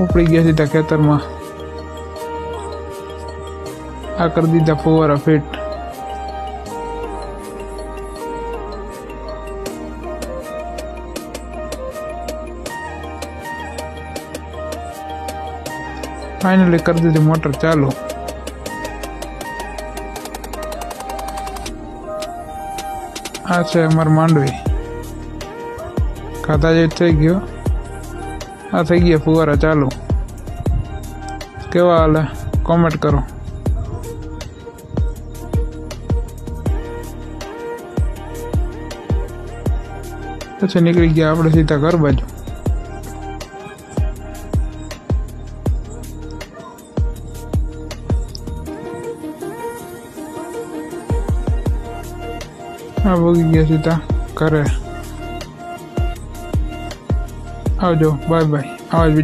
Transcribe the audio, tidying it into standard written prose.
ઉપડી ગયા સીધા ખેતરમાં। આ કરી દીધા ફુવારા ફિટ। फाइनली कर दी थी मोटर चालू। आ छे अमर मांडवी खाता जे थई गयो। आ थई गया फुवारा चालू। केवा हाले कमेंट करो। पछी निकली गया आपणे सीधा घर बाजू। हाँ भोगी गया सीधा घरे। आवजो, बाय बाय। आवाज